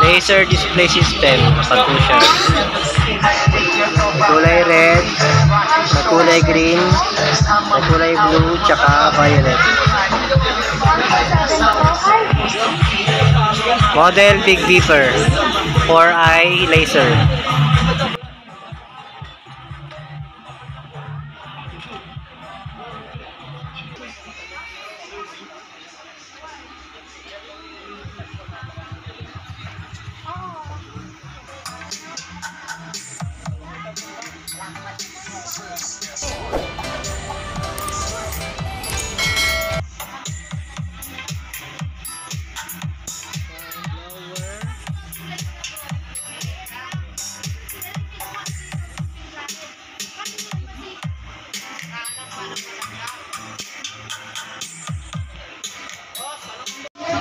Laser display system. Nakato siya. Kulay red, may kulay green, may kulay blue, tsaka violet. Model Big Beeper 4i laser.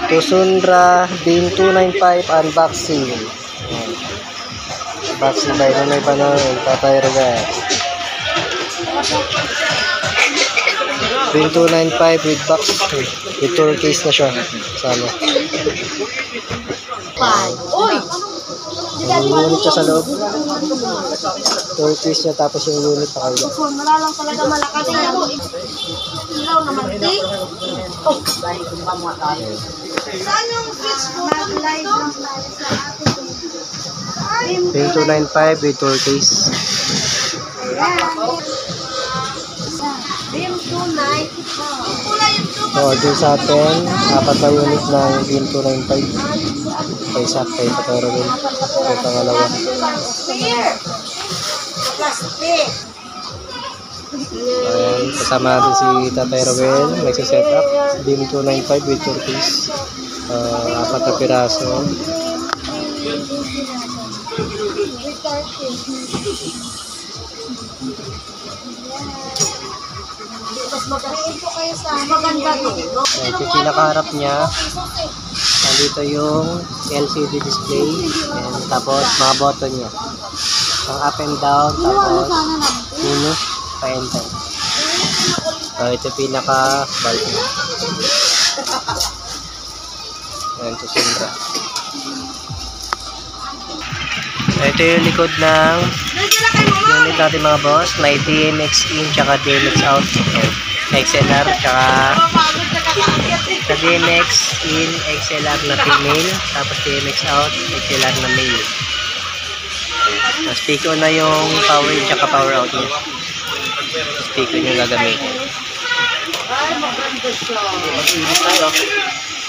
Tusundra Beam 295 unboxing. Unboxing by Nonoy Panoy, Tatay Rogan. Beam 295 with box, with tour case na siya. Sana. Yung unit siya sa loob. Tour case niya, tapos yung unit na kayo. Wala lang talaga malakas yan. Ilaw naman, di? Saan yung switch ko? Mag-live lang tayo sa atin. Beam 295 with tour case. Beam 295. Order sa atin, 4 na unit ng Beam 295. Kaysa kay Tatay Rogan. Yung pangalawa. Plastic. Ayan, kasama natin si Tatay Rogan. Nagsiset up. Beam 295 with tour case. 4 na piraso. Magkaroon po kayo sa maganda to. Ito yung pinakaharap niya. Nandito yung LCD display. And tapos mga button niya. Ang up and down. Tapos minus pa-enter. So ito yung pinaka-bulb niya. Ayan, Tusundra. Ito yung likod ng unit natin mga boss. May DMX in tsaka DMX out. XLR tsaka sa DMX in XLR na female, tapos DMX out XLR na male. Speaker na yung power in tsaka power out niya. Speaker yung gagamitin.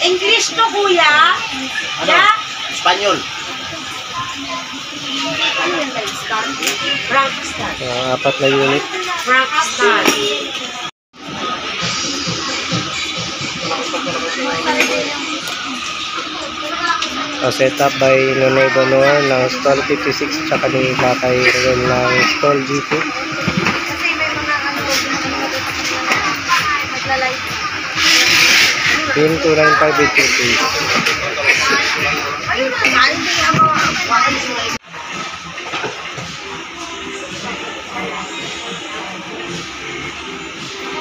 English to kuya? Yeah? Espanyol. Frankstar. 4 na unit. Frankstar. Set up by Nonoy Bonor ng stall 56 tsaka ni Tatay Rogan ng stall G2. Kasi may mga magla-live. Beam 295 with 2 case. Ayun na, ayun na yung mga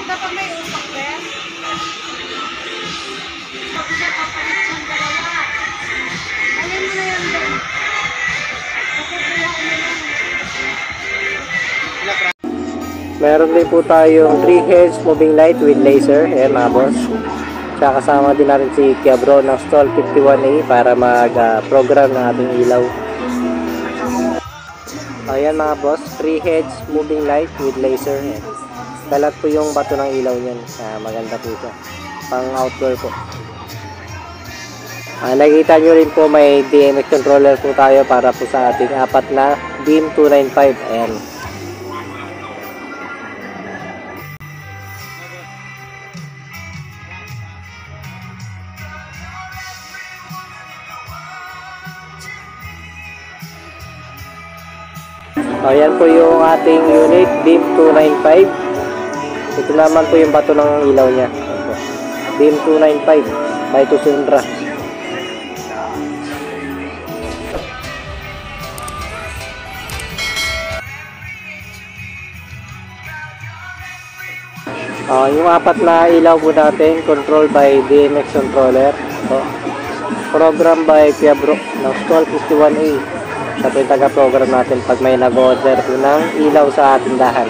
dapat may usak din. Alin mo na yan din. Meron din po tayong 3 heads moving light with laser. Ayan mga boss. Tsaka kasama din natin si Kiabro ng stall 51A para mag-program ng ating ilaw. Ayan mga boss, 3 heads moving light with laser. Ayan. Kalat po yung bato ng ilaw niyan. Maganda po siya. Pang outdoor po. Nakikita nyo rin po may DMX controller po tayo para po sa ating 4 na Beam 295. Ayan. Ayan po yung ating unit Beam 295. Ito naman po yung bato ng ilaw niya. Beam 295 by Tusundra. Yung 4 na ilaw po natin, controlled by DMX controller. So, program by Kuya Bro ng Stall 51A. Siya po yung taga-program natin pag may nag-order po ng ilaw sa tindahan.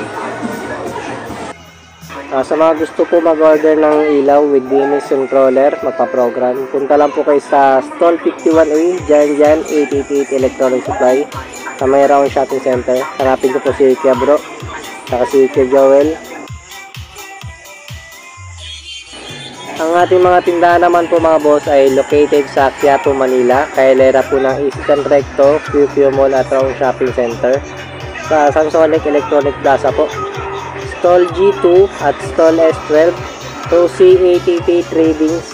Sa mga gusto po mag-order ng ilaw with DMS controller, magpa-program, punta lang po kayo sa Stall 51A, Jan 888 Electronic Supply sa may Round Shopping Center. Hanapin ko po si Kuya Bro saka si Kuya Joel. Ang ating mga tindahan naman po mga boss ay located sa Quiapo, Manila, kailera po ng Eastern Recto, QQ Mall at Round Shopping Center. Sa Sansonic Electronic Plaza po. Stall G2 at Stall S12, Rosie ATP Tradings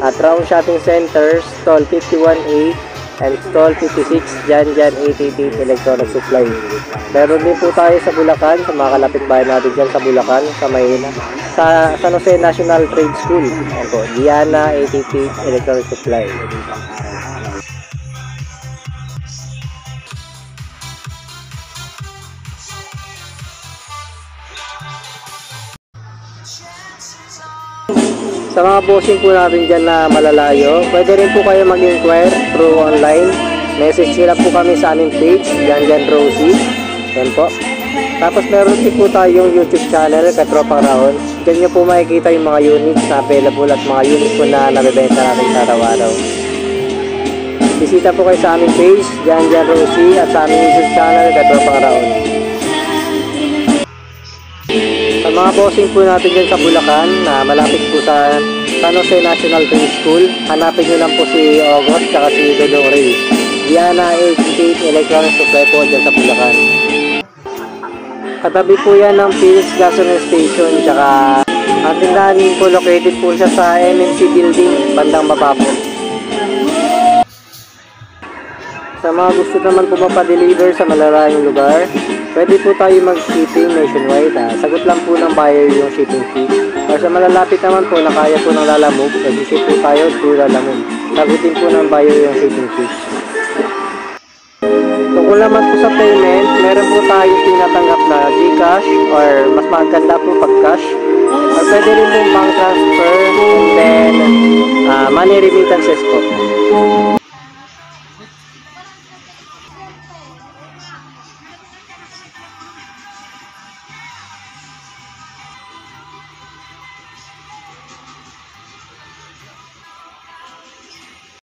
at Round Shopping Center, Stall 51A and Stall 56, Jan 888 Electronic Supply. Meron din po tayo sa Bulacan, sa mga kalapit bahay natin dyan sa Bulacan, sa San Jose National Trade School. Ayan po, Diana 888 Electronic Supply. Sa mga bossing po natin dyan na malalayo, pwede rin po kayo mag-inquire through online. Message sila po kami sa aming page, Jan Rosie. Yan po. Tapos meron din po tayong YouTube channel, Katropang Raon. Diyan nyo po makikita yung mga units na available at mga units po na nabibenta natin sa araw-araw. Bisita po kayo sa aming page, Jan Rosie, at sa aming YouTube channel, Katropang Raon. Sa mga bossing po natin dyan sa Bulacan, na malapit po sa San Jose National Trade School, hanapin nyo lang po si August at si Dodong Ray. Diana 88 Electronic Supply po dyan sa Bulacan. Katabi po yan ng Philips Gasoline Station, tsaka ang tindahan po located po siya sa MNC Building, bandang baba po. Sa mga gusto naman po mapadeliver sa malalayong lugar, pwede po tayo mag-shipping nationwide. Sagot lang po ng buyer yung shipping fee. Or sa malalapit naman po na kaya po ng Lalamove, nag-ship po tayo through Lalamove. Sagutin po ng buyer yung shipping fee. Tungkol naman po sa payment, meron po tayo tinatanggap na GCash or mas maganda po pag cash. Or pwede rin po bank transfer and then money remittances po.